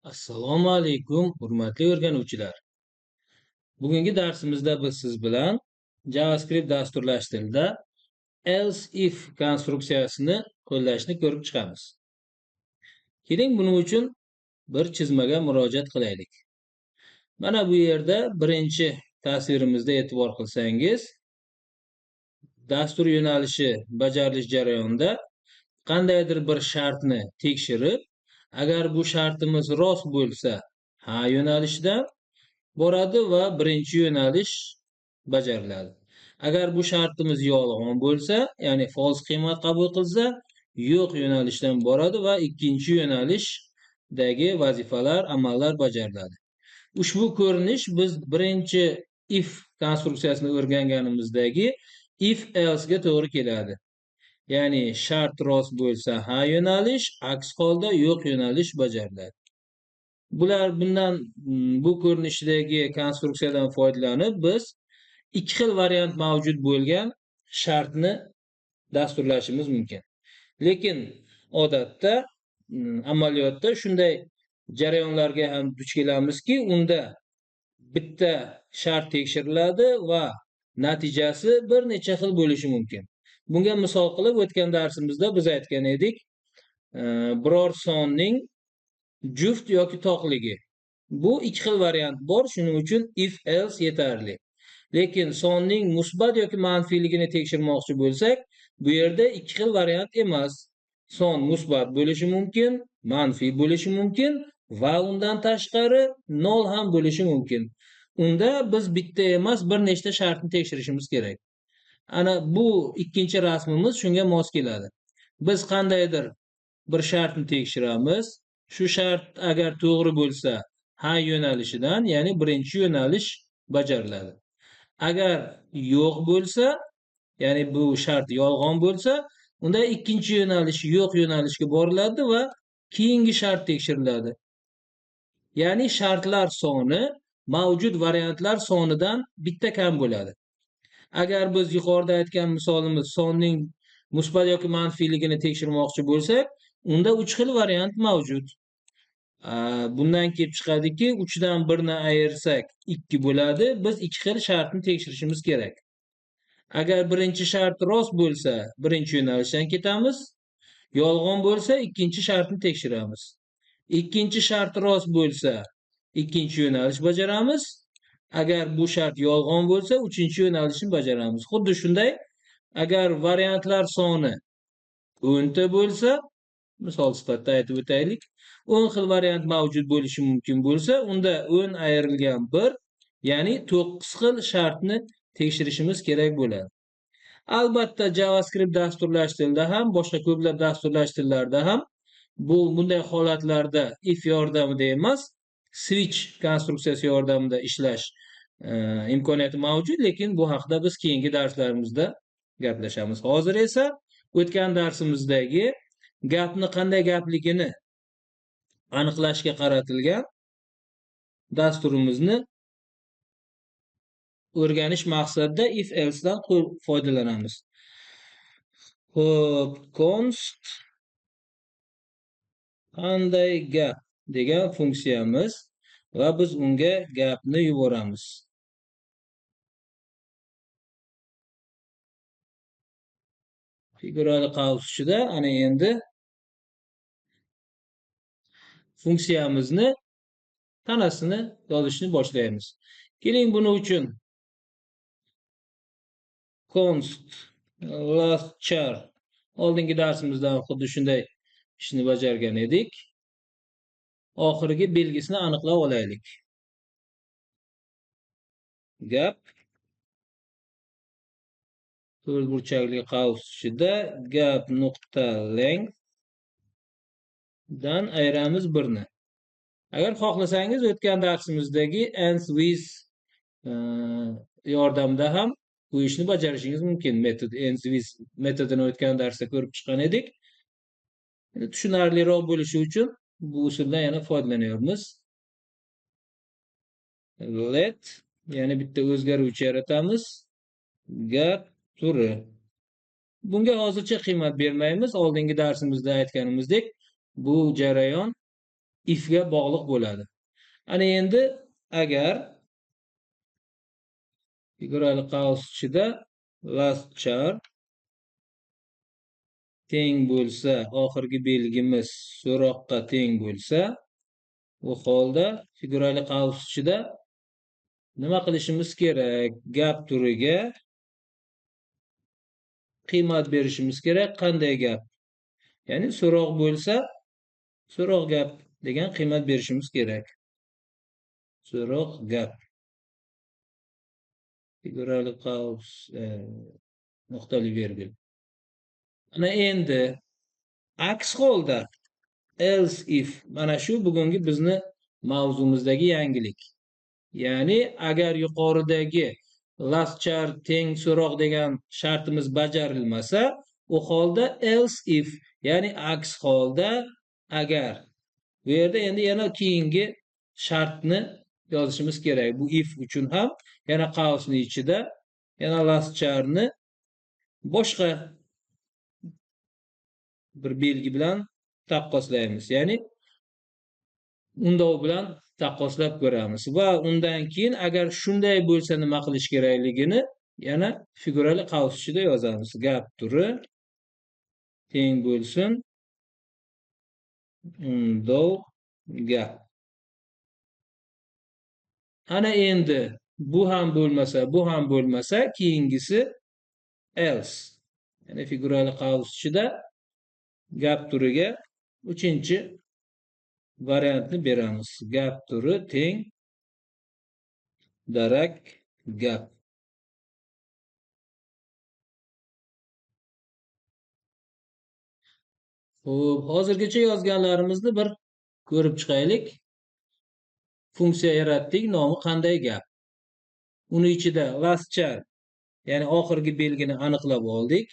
Assalomu alaykum, hurmatli o'rganuvchilar. Bugungi darsimizda biz siz bilan JavaScript dasturlash tilida else if konstruksiyasini qo'llashni ko'rib chiqamiz. Keling, buning uchun bir chizmaga murojaat qilaylik. Mana bu yerda birinchi tasvirimizda e'tibor qilsangiz, dastur yo'nalishi bajarilish jarayonida qandaydir bir shartni tekshirib, agar bu shartimiz rost bo'lsa, ha yo'nalishidan boradi va birinchi yo'nalish bajariladi. Agar bu shartimiz yolg'on bo'lsa, ya'ni false qiymat qabul qilsa, yo'q yo'nalishdan boradi va ikkinchi yo'nalishdagi vazifalar, amallar bajariladi. Ushbu ko'rinish biz birinchi if konstruksiyasini o'rganganimizdagi if else ga to'g'ri keladi. Ya'ni shart rost bo'lsa ha yo'nalish, aks holda yo'q yo'nalish bajariladi. Bundan bu ko'rinishdagi konstruksiyadan foydalanib biz ikki xil variant mavjud bo'lgan shartni dasturlashimiz mumkin. Lekin odatda amaliyotda shunday jarayonlarga ham duch kelamizki, unda bitta shart tekshiriladi va natijasi bir necha xil bo'lishi mumkin. Bunga misol qilib o'tgan darsimizda biz aytgan edik, biror sonning juft yoki to'qligi. Bu ikki xil variant bor, shuning uchun if else yetarli. Lekin sonning musbat yoki manfiyligini tekshirmoqchi bo'lsak, bu yerda ikki xil variant emas. Son musbat bo'lishi mumkin, manfiy bo'lishi mumkin va undan tashqari nol ham bo'lishi mumkin. Unda biz bitta emas, bir nechta shartni tekshirishimiz kerak. Ana bu ikkinchi rasmimiz shunga mos keladi. Biz qandaydir bir shartni tekshiramiz. Shu shart agar to'g'ri bo'lsa, ha yo'nalishidan, ya'ni birinchi yo'nalish bajariladi. Agar yo'q bo'lsa, ya'ni bu shart yolg'on bo'lsa, unda ikkinchi yo'nalish yo'q yo'nalishga boriladi va keyingi shart tekshiriladi. Ya'ni shartlar soni mavjud variantlar sonidan bitta kam bo'ladi. Agar biz yuqorida aytgan misolimiz sonning musbat yoki manfiyligini tekshirmoqchi bo'lsak, unda 3 xil variant mavjud. Bundan kelib chiqadiki, 3 dan 1 ni ayirsak 2 bo'ladi. Biz 2 xil shartni tekshirishimiz kerak. Agar birinchi shart rost bo'lsa, birinchi yo'nalishdan ketamiz. Yolg'on bo'lsa, ikkinchi shartni tekshiramiz. Ikkinchi shart rost bo'lsa, ikkinchi yo'nalish bajaramiz. Agar bu shart yolg'on bo'lsa, uchinchi yo'nalishni bajaramiz. Xuddi shunday, agar variantlar soni 10 ta bo'lsa, misol sifatida aytib o'taylik, 10 xil variant mavjud bo'lishi mumkin bo'lsa, unda 10 ayrilgan 1, ya'ni 9 xil shartni tekshirishimiz kerak bo'ladi. Albatta, JavaScript dasturlash tilida ham, boshqa ko'plab dasturlash tillarida ham bunday holatlarda if yordamida emas, switch konstruksiyasi yordamida ishlash imkoniyati mavjud, lekin bu haqida biz keyingi darslarimizda gaplashamiz. Hozir esa o'tgan darsimizdagi gapni qanday gapligini aniqlashga qaratilgan dasturimizni o'rganish maqsadida if else dan foydalanamiz. Xo'p, const qanday gap degan funksiyamiz va biz unga gapni yuboramiz. Figurali qaus ichida ana endi funksiyamizni tanasini yozishni boshlaymiz. Keling, buning uchun const last char oldingi darsimizda xuddi shunday ishni bajargan edik. Oxirgi belgisini aniqlab olaylik. Gap to'rtburchakli qaus ichida gap nuqta length dan ayiramiz 1 ni. Agar xohlasangiz o'tgan darsimizdagi ends with yordamida ham bu ishni bajarishingiz mumkin. Metod ends with metodini o'tgan darsda ko'rib chiqqan edik. Tushunarliroq bo'lishi uchun bu usuldan yana foydalanyapmiz. Let, ya'ni bitta o'zgaruvchi yaratamiz. Gap turi. Bunga hozircha qiymat bermaymiz. Oldingi darsimizda aytganimizdek, bu jarayon if ga bog'liq bo'ladi. Ana endi agar figurali qaus ichida last char teng bo'lsa, oxirgi belgimiz so'roqqa teng bo'lsa, u holda figurali qaus ichida nima qilishimiz kerak? Gap turiga qiymat berishimiz kerak. Qanday gap? Ya'ni so'roq bo'lsa, so'roq gap degan qiymat berishimiz kerak. So'roq gap. Figurali qaus nuqtali virgul. Ana endi aks holda else if mana shu bugungi bizni mavzumizdagi yangilik. Ya'ni agar yuqoridagi last char teng so'roq degan shartimiz bajarilmasa, u holda else if ya'ni aks holda agar. Bu yerda endi yana keyingi shartni yozishimiz kerak. Bu if uchun ham yana qausni ichida yana last charni boshqa bir belgi bilan taqqoslaymiz. Ya'ni undov bilan taqqoslab ko'ramiz va undan keyin agar shunday bo'lsa nima qilish kerakligini yana figurali qaus ichida yozamiz. Gap turi teng bo'lsin undov gap. Ana endi bu ham bo'lmasa, keyingisi else. Ya'ni figurali qaus ichida gap turiga 3-chi variantni beramiz. Gap turi teng darak gap. Xo'p, hozirgacha yozganlarimizni bir ko'rib chiqaylik. Funksiya yaratdik, nomi qanday gap? Uni ichida last char, ya'ni oxirgi belgini aniqlab oldik.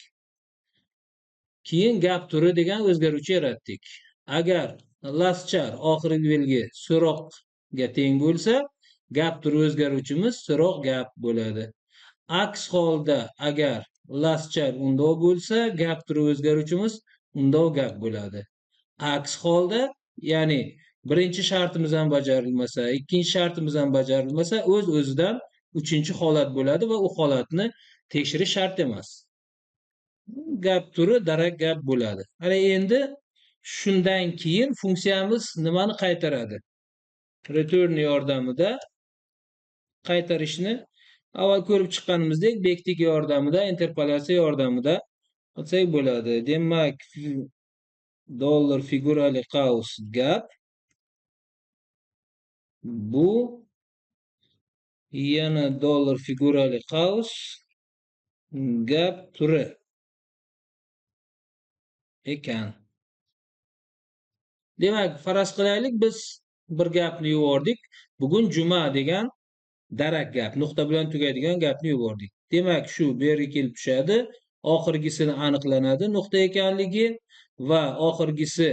Keyin gap turi degan o'zgaruvchi yaratdik. Agar last char oxirgi belgi so'roqga teng bo'lsa, gap turi o'zgaruvchimiz so'roq gap bo'ladi. Aks holda agar last char undov bo'lsa, gap turi o'zgaruvchimiz undov gap bo'ladi. Aks holda, ya'ni birinchi shartimiz ham bajarilmasa, ikkinchi shartimiz ham bajarilmasa, o'z-o'zidan 3-chi holat bo'ladi va u holatni tekshirish shart emas. Gap turi darak gap bo'ladi. Ana endi shundan keyin funksiyamiz nimani qaytaradi? Return yordamida qaytarishni avval ko'rib chiqqanimizdek, bektik yordamida, interpolatsiya yordamida qilsak bo'ladi. Demak, dollar figurali qaus gap bu yana dollar figurali qaus gap turi ekan. Demak, faraz qilaylik, biz bir gapni yubordik. Bugun juma degan darak gap, nuqta bilan tugaydigan gapni yubordik. Demak, shu bu yerga kelib tushadi. Oxirgisini aniqlanadi nuqta ekanligi va oxirgisi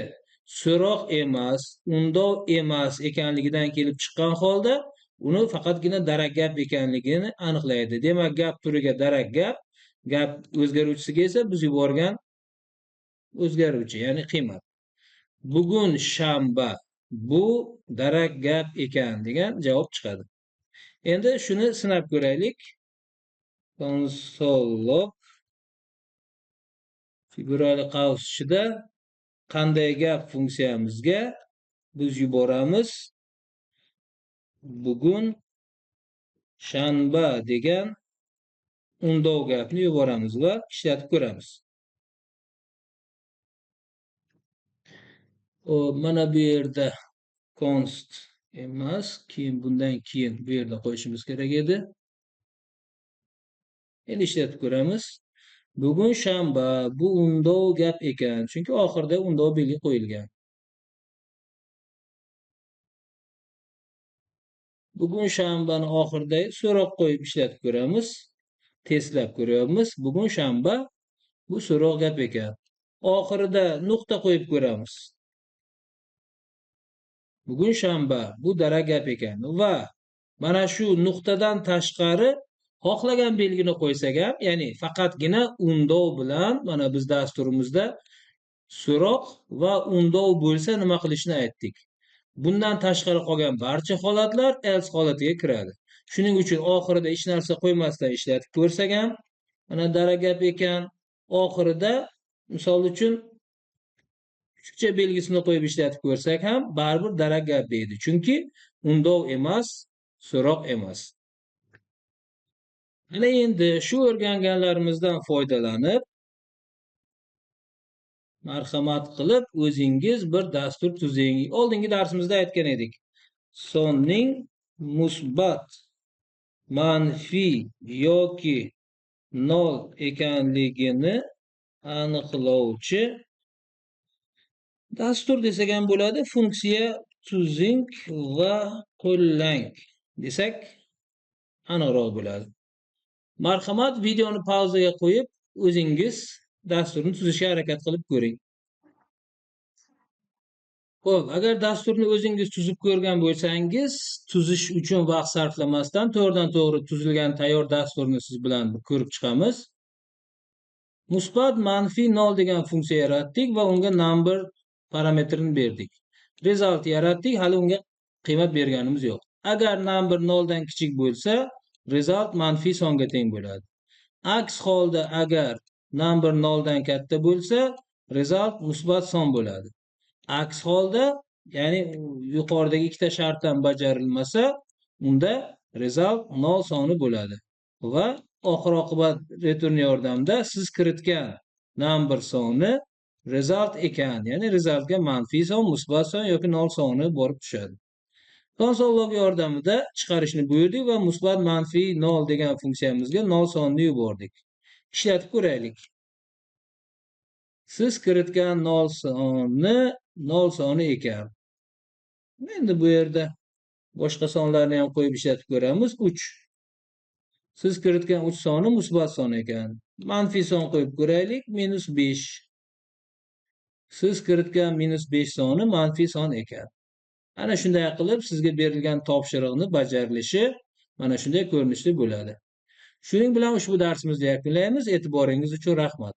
so'roq emas, undov emas ekanligidan kelib chiqqan holda uni faqatgina darak gap ekanligini aniqlaydi. Demak, gap turiga darak gap, gap o'zgaruvchisiga esa biz yuborgan o'zgaruvchi, ya'ni qiymat. Bugun shanba, bu darak gap ekan degan javob chiqadi. Endi shuni sinab ko'raylik. Konsol figurali qaus ichida qanday gap funksiyamizga biz yuboramiz? Bugun shanba degan undov gapni yuboramiz va ishlatib ko'ramiz. Mana bu yerda const emas, keyin bundan keyin bu yerda qo'yishimiz kerak edi. Endi ishlatib ko'ramiz. Bugun shanba, bu undov gap ekan, chunki oxirida undov belgi qo'yilgan. Bugun shanbani oxirida so'roq qo'yib ishlatib ko'ramiz. Testlab ko'ryapmiz. Bugun shanba, bu so'roq gap ekan. Oxirida nuqta qo'yib ko'ramiz. Bugun shanba, bu darak gap ekan va mana shu nuqtadan tashqari xohlagan belgini qo'ysak ham, ya'ni faqatgina undov bilan mana biz dasturimizda so'roq va undov bo'lsa nima qilishni aytdik. Bundan tashqari qolgan barcha holatlar else holatiga kiradi. Shuning uchun oxirida hech narsa qo'ymasdan ishlatib ko'rsak ham mana dara gap ekan. Oxirida misol uchun kuchukcha belgisini qo'yib ishlatib ko'rsak ham baribir dara gap deydi. Chunki undov emas, so'roq emas. Mana endi shu o'rganganlarimizdan foydalanib, marhamat qilib o'zingiz bir dastur tuzing. Oldingi darsimizda aytgan edik. Sonning musbat, manfiy yoki nol ekanligini aniqlovchi dastur desak ham bo'ladi. Funksiya tuzing va qo'llang desak aniqroq bo'ladi. Marhamat, videoni pauzaga qo'yib, o'zingiz dasturni tuzishga harakat qilib ko'ring. Xo'p, agar dasturni o'zingiz tuzib ko'rgan bo'lsangiz, tuzish uchun vaqt sarflamasdan to'g'ridan-to'g'ri tuzilgan tayyor dasturni siz bilan ko'rib chiqamiz. Musbat, manfiy, nol degan funksiya yaratdik va unga number parametrini berdik. Result yaratdik, hali unga qiymat berganimiz yo'q. Agar number 0 dan kichik bo'lsa, result manfiy songa teng bo'ladi. Aks holda agar number 0 dan katta bo'lsa, result musbat son bo'ladi. Aks holda, ya'ni yuqoridagi ikkita shartdan bajarilmasa, unda result 0 soni bo'ladi. Va oxir oqibat return yordamida siz kiritgan number soni result ekan, ya'ni resultga manfiy son, musbat son yoki 0 soni borib tushadi. Konsol log yordamida chiqarishni buyurdik va musbat, manfiy, 0 degan funksiyamizga 0 sonni yubordik. Ishlatib ko'raylik. Siz kiritgan 0 soni ekan. Endi bu yerda boshqa sonlarni ham qo'yib ishlatib ko'ramiz. 3. Siz kiritgan 3 soni musbat son ekan. Manfiy son qo'yib ko'raylik. -5. Siz kiritgan -5 soni manfiy son ekan. Ana shunday qilib sizga berilgan topshiriqni bajarilishi mana shunday ko'rinishda bo'ladi. Shuning bilan ushbu darsimizni yakunlaymiz. E'tiboringiz uchun rahmat.